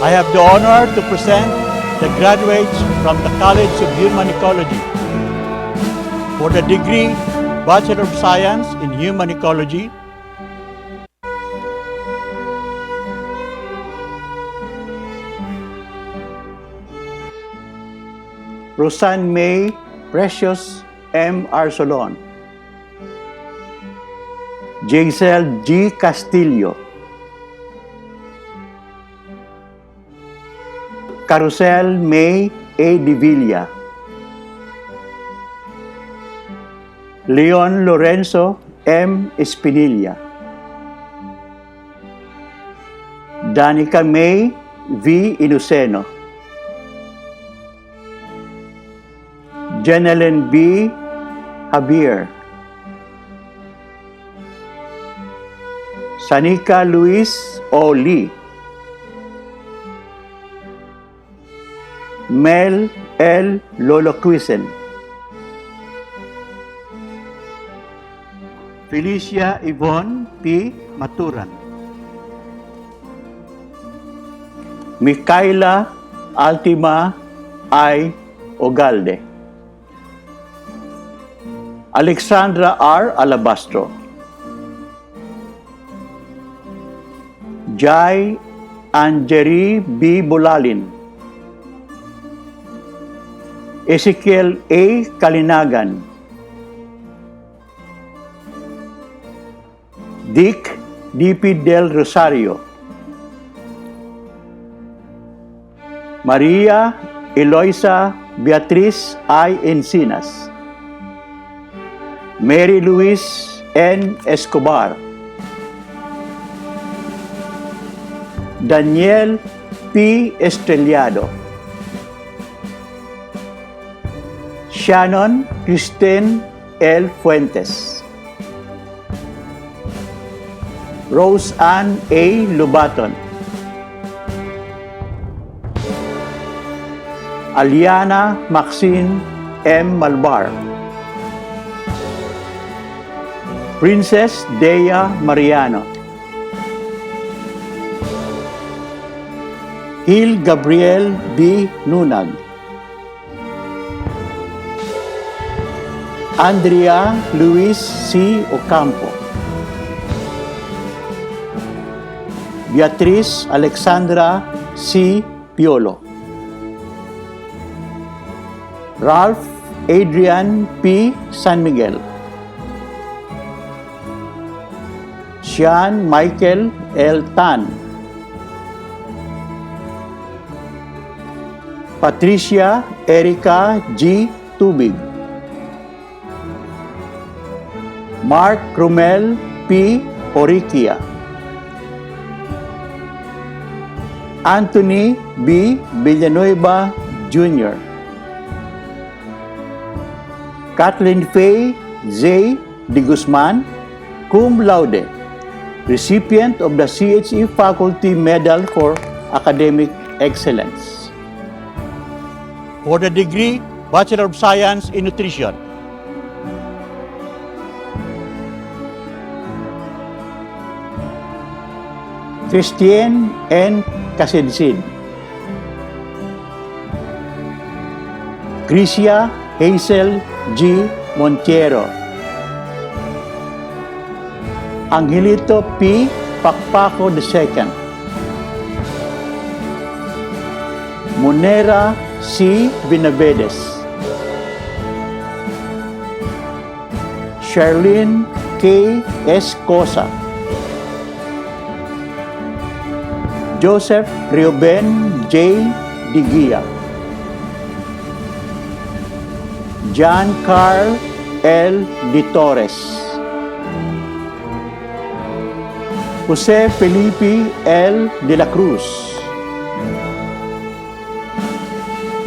I have the honor to present the graduates from the College of Human Ecology for the degree Bachelor of Science in Human Ecology, Rosanne May Precious M. Arsolon, Jaisel G. Castillo, Carusel May A. Divilla, Leon Lorenzo M. Espinilla, Danica May V. Iluceno, Jenelyn B. Javier, Sanika Luis O. Lee, Mel L. Loloquisen, Felicia Yvonne P. Maturan, Micaela Altima I. Ogalde, Alexandra R. Alabastro, Jai Anjeri B. Bulalin, Ezekiel A. Kalinagan, Dick D.P. Del Rosario, Maria Eloisa Beatriz I. Encinas, Mary Louise N. Escobar, Daniel P. Estrellado, Shannon Kristen L. Fuentes, Rose Ann A. Lubaton, Aliana Maxine M. Malbar, Princess Dea Mariano, Hil Gabriel B. Nunag, Andrea Luis C. Ocampo, Beatriz Alexandra C. Piolo, Ralph Adrian P. San Miguel, Sean Michael L. Tan, Patricia Erica G. Tubig, Mark Romel P. Oriquia, Anthony B. Villanueva Jr., Kathleen Faye J. De Guzman, cum laude, recipient of the CHE Faculty Medal for Academic Excellence. For the degree Bachelor of Science in Nutrition, Christiane N. Casensin, Grisia Hazel G. Montiero, Angelito P. Pakpako II, Monera C. Benavides, Charlene K. Escosa, Joseph Reuben J. Diguia, John Carl L. De Torres, Jose Felipe L. De la Cruz,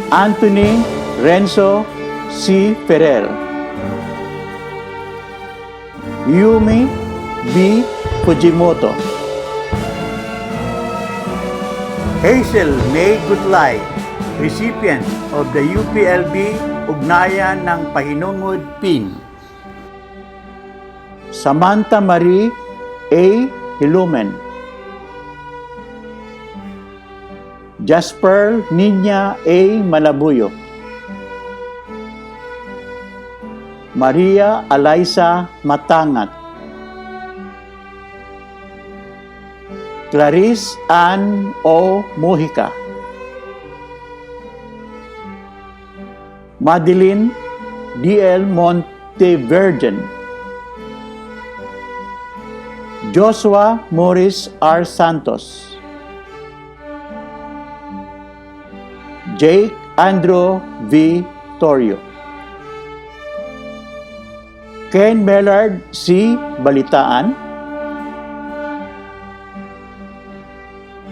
Anthony Renzo C. Ferrer, Yumi B. Fujimoto, Hazel May Goodlight, recipient of the UPLB Ugnayan ng Pahinungod Pin, Samantha Marie A. Hilumen, Jasper Niña A. Malabuyo, Maria Alaysa Matangat, Clarice Ann O. Mojica, Madeline D.L. Montevirgen, Joshua Morris R. Santos, Jake Andrew V. Torrio, Ken Mellard C. Balitaan,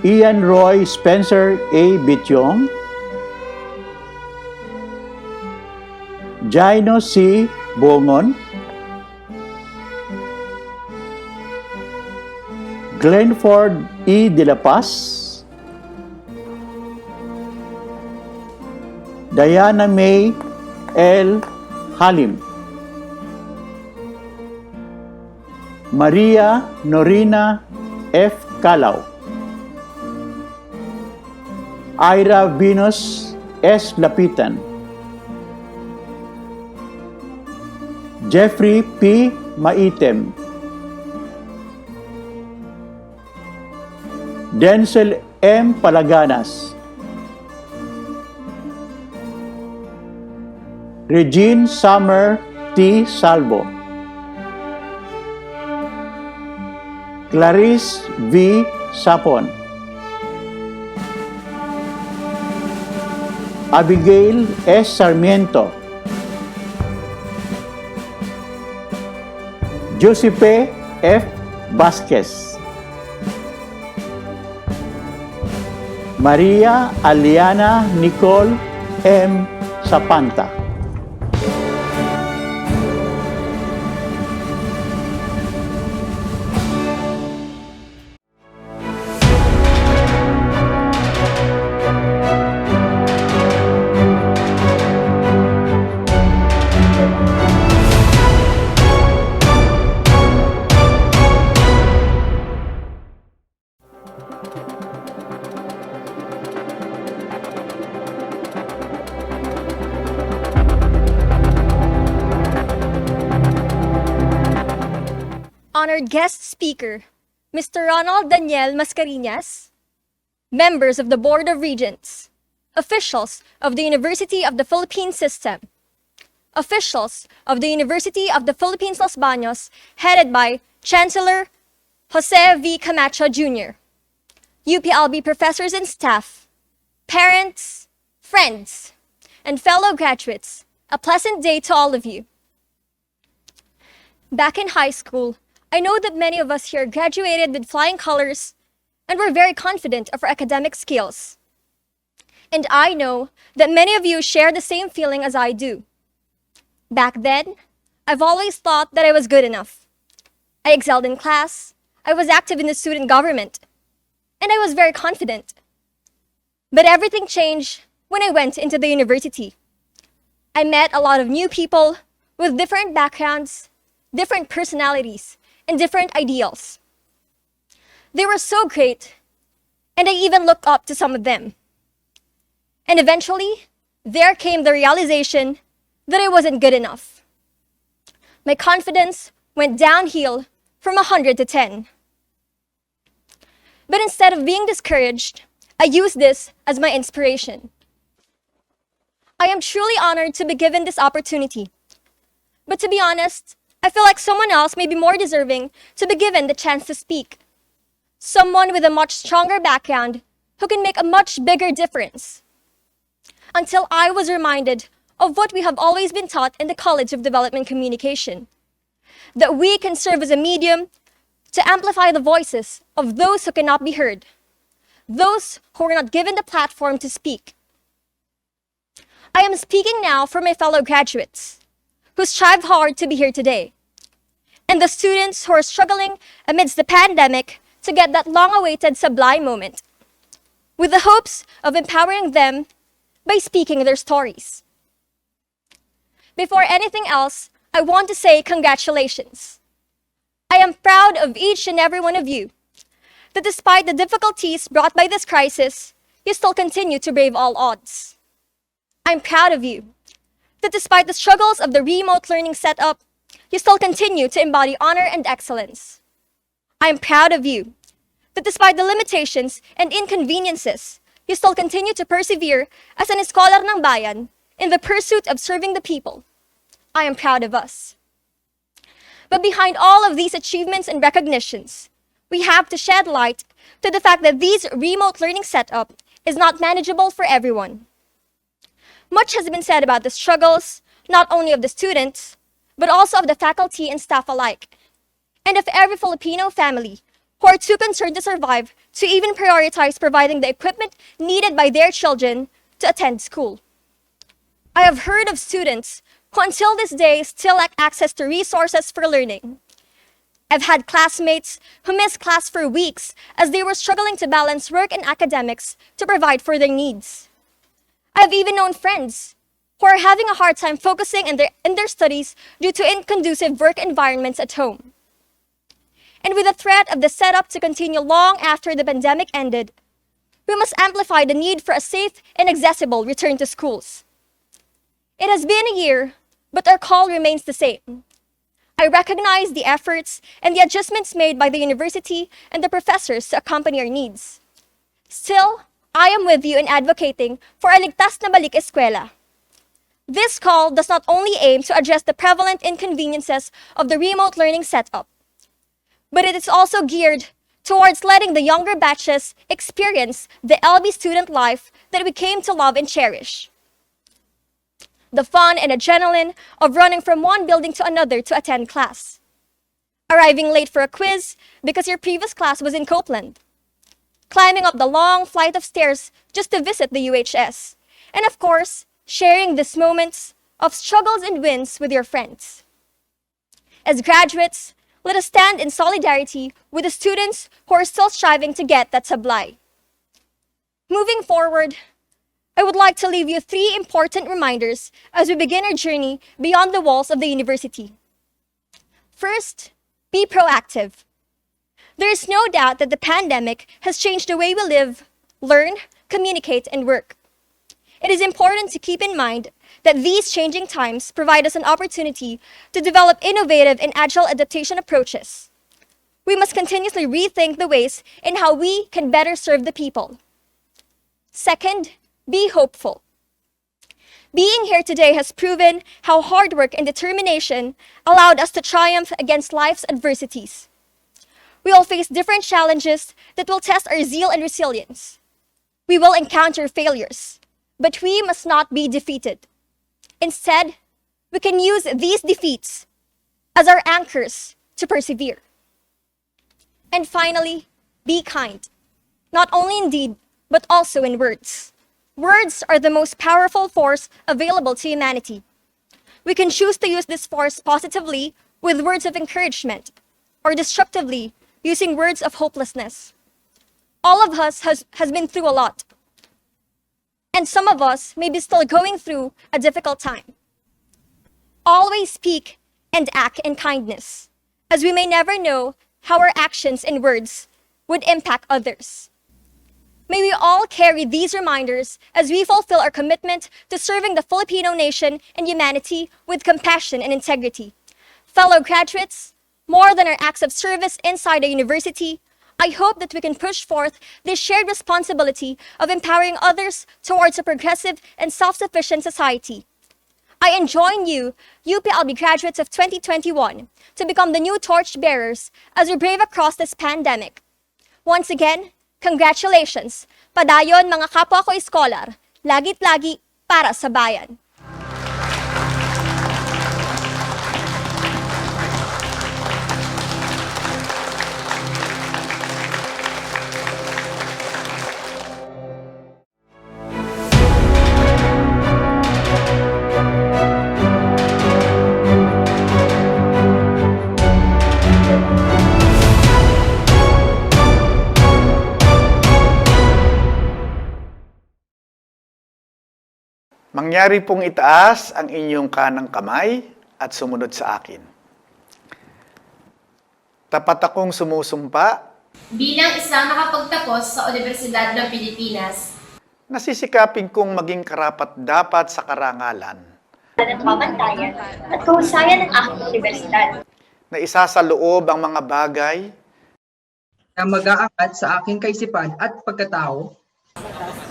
Ian Roy Spencer A. Bityong, Jaino C. Bongon, Glenford E. De La Paz, Diana May L. Halim, Maria Norina F. Calao, Ira Venus S. Lapitan, Jeffrey P. Maitem, Denzel M. Palaganas, Regine Summer T. Salvo, Clarice V. Sapon, Abigail S. Sarmiento, Josepe F. Vasquez, Maria Aliana Nicole M. Sapanta. Honored guest speaker, Mr. Ronald Daniel Mascareñas, members of the Board of Regents, officials of the University of the Philippines System, officials of the University of the Philippines Los Baños, headed by Chancellor Jose V. Camacho Jr., UPLB professors and staff, parents, friends, and fellow graduates, a pleasant day to all of you. Back in high school, I know that many of us here graduated with flying colors and were very confident of our academic skills. And I know that many of you share the same feeling as I do. Back then, I've always thought that I was good enough. I excelled in class, I was active in the student government, and I was very confident. But everything changed when I went into the university. I met a lot of new people with different backgrounds, different personalities, and different ideals. They were so great, and I even looked up to some of them. And eventually, there came the realization that I wasn't good enough. My confidence went downhill from 100 to 10. But instead of being discouraged, I used this as my inspiration. I am truly honored to be given this opportunity. But to be honest, I feel like someone else may be more deserving to be given the chance to speak. Someone with a much stronger background who can make a much bigger difference. Until I was reminded of what we have always been taught in the College of Development Communication, that we can serve as a medium to amplify the voices of those who cannot be heard, those who were not given the platform to speak. I am speaking now for my fellow graduates, who strive hard to be here today, and the students who are struggling amidst the pandemic to get that long-awaited sublime moment, with the hopes of empowering them by speaking their stories. Before anything else, I want to say congratulations. I am proud of each and every one of you, that despite the difficulties brought by this crisis, you still continue to brave all odds. I'm proud of you that despite the struggles of the remote learning setup, you still continue to embody honor and excellence. I'm proud of you that despite the limitations and inconveniences, you still continue to persevere as an scholar ng bayan in the pursuit of serving the people. I am proud of us. But behind all of these achievements and recognitions, we have to shed light to the fact that this remote learning setup is not manageable for everyone. Much has been said about the struggles, not only of the students, but also of the faculty and staff alike, and of every Filipino family who are too concerned to survive to even prioritize providing the equipment needed by their children to attend school. I have heard of students who until this day still lack access to resources for learning. I've had classmates who missed class for weeks as they were struggling to balance work and academics to provide for their needs. I've even known friends who are having a hard time focusing in their studies due to inconducive work environments at home. And with the threat of the setup to continue long after the pandemic ended, we must amplify the need for a safe and accessible return to schools. It has been a year, but our call remains the same. I recognize the efforts and the adjustments made by the university and the professors to accompany our needs. Still, I am with you in advocating for a ligtas na balik eskwela. This call does not only aim to address the prevalent inconveniences of the remote learning setup, but it is also geared towards letting the younger batches experience the LB student life that we came to love and cherish. The fun and adrenaline of running from one building to another to attend class. Arriving late for a quiz because your previous class was in Copeland. Climbing up the long flight of stairs just to visit the UHS. And of course, sharing these moments of struggles and wins with your friends. As graduates, let us stand in solidarity with the students who are still striving to get that sablay. Moving forward, I would like to leave you 3 important reminders as we begin our journey beyond the walls of the university. First, be proactive. There is no doubt that the pandemic has changed the way we live, learn, communicate, and work. It is important to keep in mind that these changing times provide us an opportunity to develop innovative and agile adaptation approaches. We must continuously rethink the ways in how we can better serve the people. Second, be hopeful. Being here today has proven how hard work and determination allowed us to triumph against life's adversities. We all face different challenges that will test our zeal and resilience. We will encounter failures, but we must not be defeated. Instead, we can use these defeats as our anchors to persevere. And finally, be kind, not only in deed, but also in words. Words are the most powerful force available to humanity. We can choose to use this force positively with words of encouragement, or destructively using words of hopelessness. All of us has been through a lot, and some of us may be still going through a difficult time. Always speak and act in kindness, as we may never know how our actions and words would impact others. May we all carry these reminders as we fulfill our commitment to serving the Filipino nation and humanity with compassion and integrity. Fellow graduates, more than our acts of service inside a university, I hope that we can push forth this shared responsibility of empowering others towards a progressive and self-sufficient society. I enjoin you, UPLB graduates of 2021, to become the new torch bearers as we brave across this pandemic. Once again, congratulations! Padayon mga kapwa ko scholar, lagit lagi para sa bayan. Mangyari pong itaas ang inyong kanang kamay at sumunod sa akin. Tapat akong sumusumpa bilang isang nakapagtapos sa Universidad ng Pilipinas nasisikapin kong maging karapat-dapat sa karangalan ng pamantayan at kahusayan ng aking universidad. na isasaloob ang mga bagay na mag-aakit sa aking kaisipan at pagkatao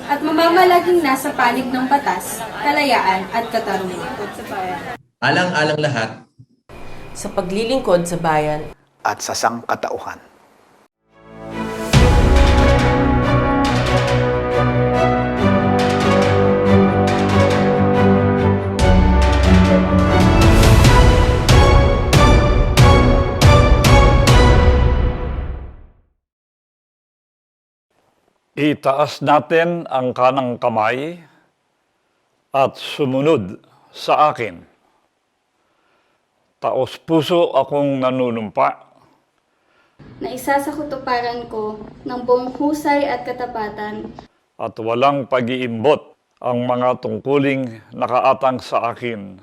at mamamalaging nasa panig ng batas, kalayaan at katarungan. Alang-alang lahat sa paglilingkod sa bayan at sa sangkatauhan. Itaas natin ang kanang kamay at sumunod sa akin. Taos puso akong nanunumpa Na isa sa kutuparan ko ng buong husay at katapatan at walang pag-iimbot ang mga tungkuling nakaatang sa akin.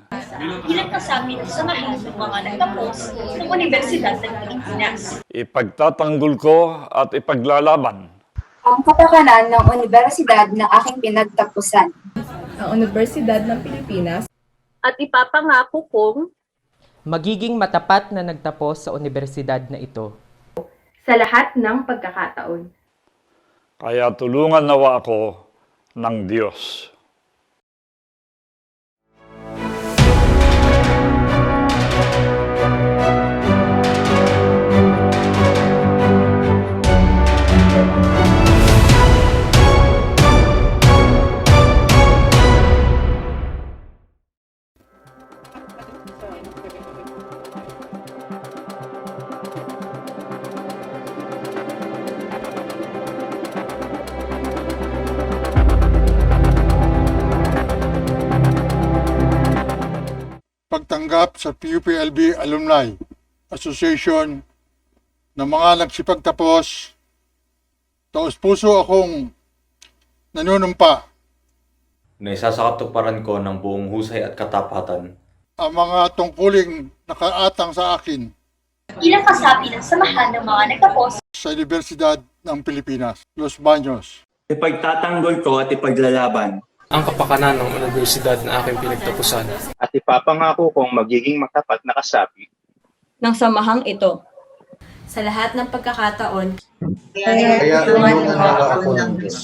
Bilang kasapi ng samahan ng mga nagtapos ng Universidad ng Pilipinas. Ipagtatanggol ko at ipaglalaban ang kapakanan ng universidad na aking pinagtapusan. Ang Universidad ng Pilipinas. At ipapangako kong magiging matapat na nagtapos sa universidad na ito Sa lahat ng pagkakataon. Kaya tulungan nawa ako ng Diyos. Pagtanggap sa UPLB Alumni Association ng mga nagsipagtapos, taos puso akong nanunumpa na isasakatuparan ko ng buong husay at katapatan ang mga tungkuling nakaatang sa akin Bilang kasapi ng samahan ng mga nagtapos sa Universidad ng Pilipinas, Los Baños. Ipagtatanggol ko at ipaglalaban ang kapakanan ng universidad na aking pinagtapusan. At ipapangako kong magiging matapat na kasapi ng samahang ito. Sa lahat ng pagkakataon, kaya tulungan ako ng Diyos.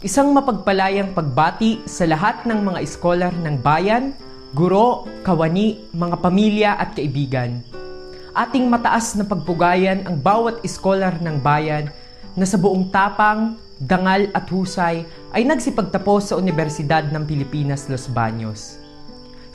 Isang mapagpalayang pagbati sa lahat ng mga iskolar ng bayan, guro, kawani, mga pamilya at kaibigan. Ating mataas na pagpugayan ang bawat iskolar ng bayan na sa buong tapang, dangal at husay ay nagsipagtapos sa Universidad ng Pilipinas, Los Baños.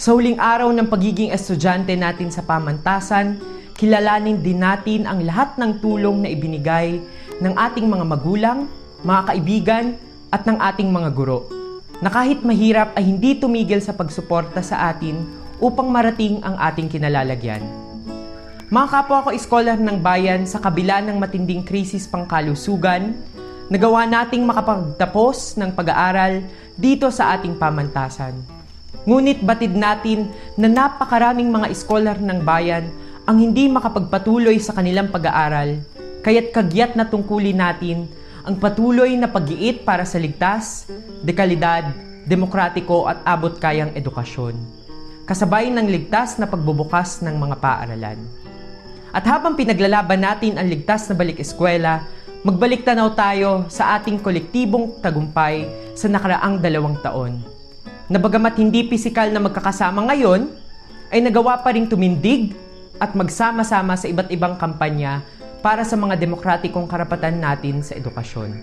Sa huling araw ng pagiging estudyante natin sa pamantasan, kilalanin din natin ang lahat ng tulong na ibinigay ng ating mga magulang, mga kaibigan at ng ating mga guro, na kahit mahirap ay hindi tumigil sa pagsuporta sa atin upang marating ang ating kinalalagyan. Mga kapwa ko iskolar ng bayan, sa kabila ng matinding krisis pangkalusugan, nagawa nating makapagtapos ng pag-aaral dito sa ating pamantasan. Ngunit batid natin na napakaraming mga iskolar ng bayan ang hindi makapagpatuloy sa kanilang pag-aaral, kaya't kagyat na tungkulin natin ang patuloy na pag-iit para sa ligtas, dekalidad, demokratiko at abot-kayang edukasyon, kasabay ng ligtas na pagbubukas ng mga paaralan. At habang pinaglalaban natin ang ligtas na balik-eskwela, magbalik tanaw tayo sa ating kolektibong tagumpay sa nakaraang 2 taon. Na bagamat hindi pisikal na magkakasama ngayon, ay nagawa pa ring tumindig at magsama-sama sa iba't ibang kampanya para sa mga demokratikong karapatan natin sa edukasyon.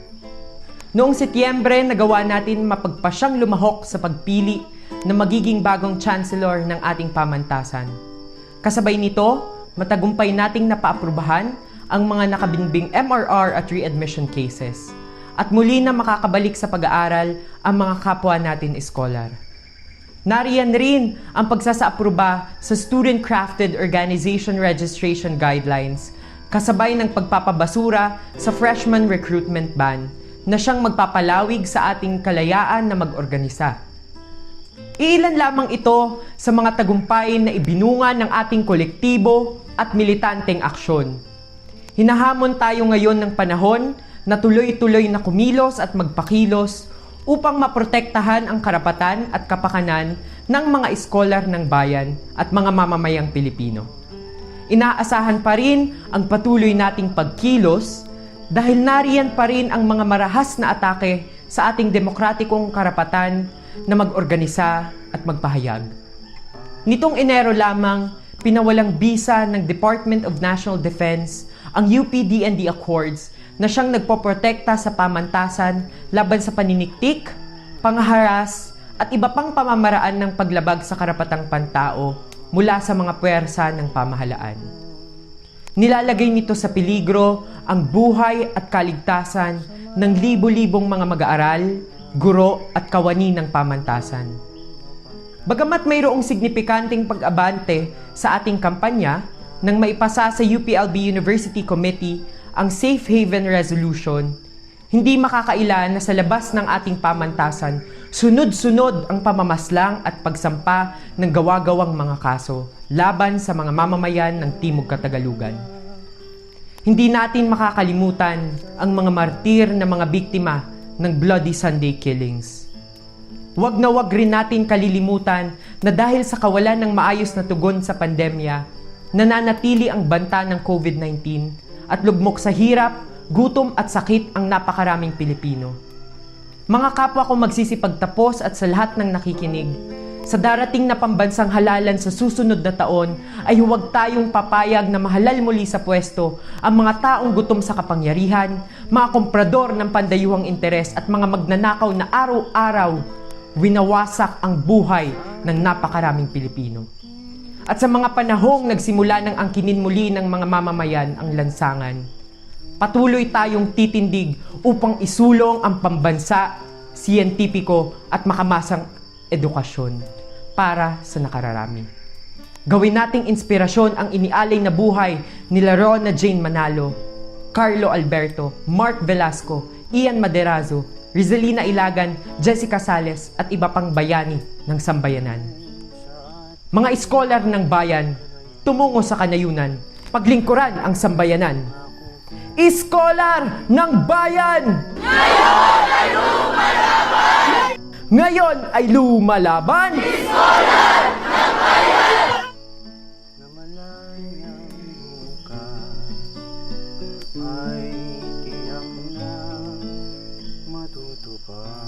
Noong Setyembre, nagawa natin mapagpasyang lumahok sa pagpili na magiging bagong chancellor ng ating pamantasan. Kasabay nito, matagumpay nating napaaprubahan ang mga nakabinbing MRR at readmission cases at muli na makakabalik sa pag-aaral ang mga kapwa natin iskolar. Nariyan rin ang pagsasaapruba sa Student-Crafted Organization Registration Guidelines kasabay ng pagpapabasura sa freshman recruitment ban na siyang magpapalawig sa ating kalayaan na mag-organisa. Iilan lamang ito sa mga tagumpay na ibinunga ng ating kolektibo at militanteng aksyon. Hinahamon tayo ngayon ng panahon na tuloy-tuloy na kumilos at magpakilos upang maprotektahan ang karapatan at kapakanan ng mga iskolar ng bayan at mga mamamayang Pilipino. Inaasahan pa rin ang patuloy nating pagkilos dahil nariyan pa rin ang mga marahas na atake sa ating demokratikong karapatan na mag-organisa at magpahayag. Nitong Enero lamang, pinawalang bisa ng Department of National Defense ang UPDND Accords na siyang nagpoprotekta sa pamantasan laban sa paniniktik, pangharas at iba pang pamamaraan ng paglabag sa karapatang pantao mula sa mga puwersa ng pamahalaan. Nilalagay nito sa peligro ang buhay at kaligtasan ng libo-libong mga mag-aaral, guro at kawani ng pamantasan. Bagamat mayroong signifikanteng pag-abante sa ating kampanya nang maipasa sa UPLB University Committee ang Safe Haven Resolution, hindi makakaila na sa labas ng ating pamantasan, sunod-sunod ang pamamaslang at pagsampa ng gawa-gawang mga kaso laban sa mga mamamayan ng Timog Katagalugan. Hindi natin makakalimutan ang mga martir na mga biktima ng Bloody Sunday killings. Wag na wag rin natin kalilimutan na dahil sa kawalan ng maayos na tugon sa pandemya, nananatili ang banta ng COVID-19 at lugmok sa hirap, gutom at sakit ang napakaraming Pilipino. Mga kapwa ko magsisipagtapos at sa lahat ng nakikinig, sa darating na pambansang halalan sa susunod na taon ay huwag tayong papayag na mahalal muli sa pwesto ang mga taong gutom sa kapangyarihan, mga komprador ng pandayuhang interes at mga magnanakaw na araw-araw winawasak ang buhay ng napakaraming Pilipino. At sa mga panahong nagsimula ng angkinin muli ng mga mamamayan ang lansangan, patuloy tayong titindig upang isulong ang pambansa, siyentipiko at makamasang edukasyon para sa nakararami. Gawin nating inspirasyon ang inialay na buhay ni Rona Jane Manalo, Carlo Alberto, Mark Velasco, Ian Maderazo, Rizalina Ilagan, Jessica Sales at iba pang bayani ng sambayanan. Mga iskolar ng bayan, tumungo sa kanayunan, paglingkuran ang sambayanan. Iskolar ng bayan! Ngayon ay lumalaban! Ngayon ay lumalaban! Iskolar ng bayan! Na malayang bukas ay tiyak na matutupad. pa.